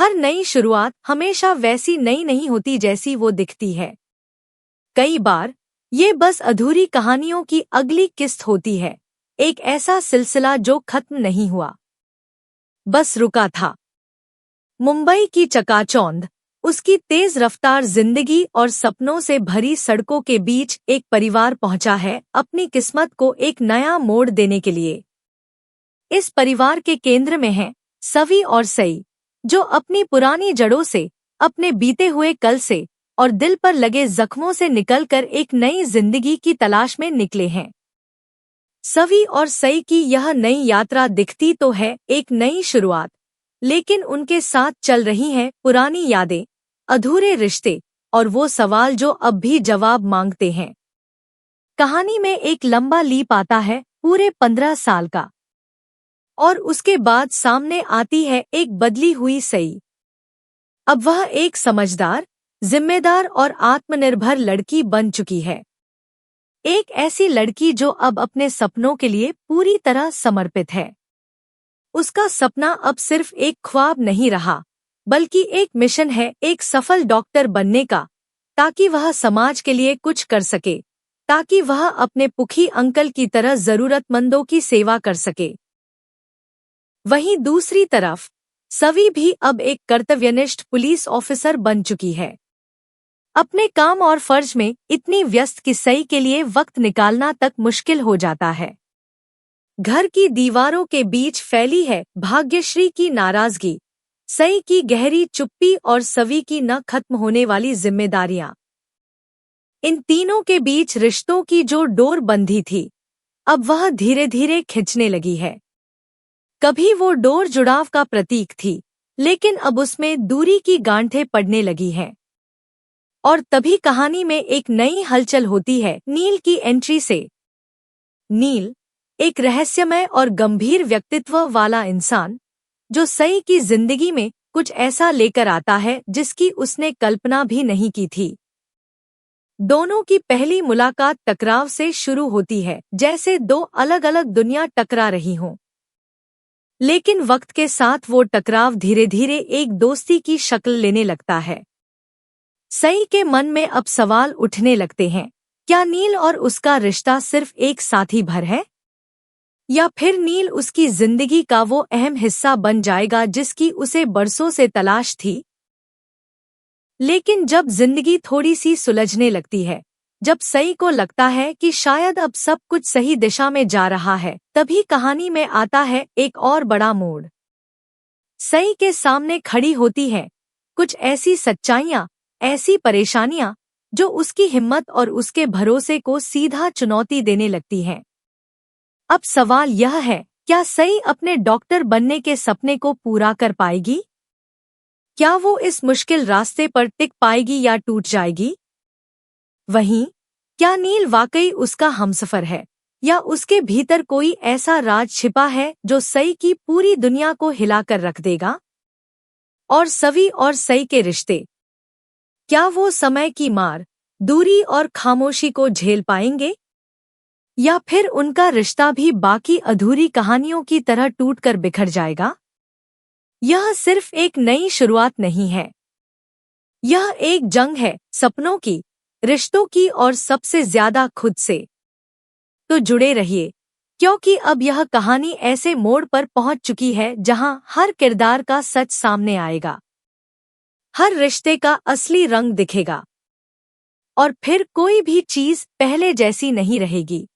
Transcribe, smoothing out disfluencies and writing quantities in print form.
हर नई शुरुआत हमेशा वैसी नई नहीं होती जैसी वो दिखती है। कई बार ये बस अधूरी कहानियों की अगली किस्त होती है, एक ऐसा सिलसिला जो खत्म नहीं हुआ, बस रुका था। मुंबई की चकाचौंध, उसकी तेज रफ्तार जिंदगी और सपनों से भरी सड़कों के बीच एक परिवार पहुंचा है अपनी किस्मत को एक नया मोड़ देने के लिए। इस परिवार के केंद्र में हैं सवी और सई, जो अपनी पुरानी जड़ों से, अपने बीते हुए कल से और दिल पर लगे जख्मों से निकलकर एक नई जिंदगी की तलाश में निकले हैं। सवी और सई की यह नई यात्रा दिखती तो है एक नई शुरुआत, लेकिन उनके साथ चल रही हैं पुरानी यादें, अधूरे रिश्ते और वो सवाल जो अब भी जवाब मांगते हैं। कहानी में एक लंबा लीप आता है पूरे 15 साल का, और उसके बाद सामने आती है एक बदली हुई सई। अब वह एक समझदार, जिम्मेदार और आत्मनिर्भर लड़की बन चुकी है। एक ऐसी लड़की जो अब अपने सपनों के लिए पूरी तरह समर्पित है। उसका सपना अब सिर्फ एक ख्वाब नहीं रहा, बल्कि एक मिशन है, एक सफल डॉक्टर बनने का, ताकि वह समाज के लिए कुछ कर सके, ताकि वह अपने पुखी अंकल की तरह जरूरतमंदों की सेवा कर सके। वहीं दूसरी तरफ सवी भी अब एक कर्तव्यनिष्ठ पुलिस ऑफिसर बन चुकी है। अपने काम और फर्ज में इतनी व्यस्त कि सई के लिए वक्त निकालना तक मुश्किल हो जाता है। घर की दीवारों के बीच फैली है भाग्यश्री की नाराजगी, सई की गहरी चुप्पी और सवी की न खत्म होने वाली जिम्मेदारियां। इन तीनों के बीच रिश्तों की जो डोर बंधी थी, अब वह धीरे धीरे खिंचने लगी है। कभी वो डोर जुड़ाव का प्रतीक थी, लेकिन अब उसमें दूरी की गांठें पड़ने लगी हैं। और तभी कहानी में एक नई हलचल होती है नील की एंट्री से। नील, एक रहस्यमय और गंभीर व्यक्तित्व वाला इंसान, जो सई की जिंदगी में कुछ ऐसा लेकर आता है जिसकी उसने कल्पना भी नहीं की थी। दोनों की पहली मुलाकात टकराव से शुरू होती है, जैसे दो अलग अलग दुनिया टकरा रही हों। लेकिन वक्त के साथ वो टकराव धीरे धीरे एक दोस्ती की शक्ल लेने लगता है। सई के मन में अब सवाल उठने लगते हैं, क्या नील और उसका रिश्ता सिर्फ एक साथी भर है, या फिर नील उसकी जिंदगी का वो अहम हिस्सा बन जाएगा जिसकी उसे बरसों से तलाश थी। लेकिन जब जिंदगी थोड़ी सी सुलझने लगती है, जब सई को लगता है कि शायद अब सब कुछ सही दिशा में जा रहा है, तभी कहानी में आता है एक और बड़ा मोड़। सई के सामने खड़ी होती है कुछ ऐसी सच्चाइयां, ऐसी परेशानियां, जो उसकी हिम्मत और उसके भरोसे को सीधा चुनौती देने लगती हैं। अब सवाल यह है, क्या सई अपने डॉक्टर बनने के सपने को पूरा कर पाएगी? क्या वो इस मुश्किल रास्ते पर टिक पाएगी या टूट जाएगी? वहीं, क्या नील वाकई उसका हमसफर है, या उसके भीतर कोई ऐसा राज छिपा है जो सई की पूरी दुनिया को हिलाकर रख देगा? और सवी और सई के रिश्ते, क्या वो समय की मार, दूरी और खामोशी को झेल पाएंगे, या फिर उनका रिश्ता भी बाकी अधूरी कहानियों की तरह टूटकर बिखर जाएगा? यह सिर्फ एक नई शुरुआत नहीं है, यह एक जंग है सपनों की, रिश्तों की और सबसे ज्यादा खुद से। तो जुड़े रहिए, क्योंकि अब यह कहानी ऐसे मोड़ पर पहुंच चुकी है जहां हर किरदार का सच सामने आएगा, हर रिश्ते का असली रंग दिखेगा, और फिर कोई भी चीज पहले जैसी नहीं रहेगी।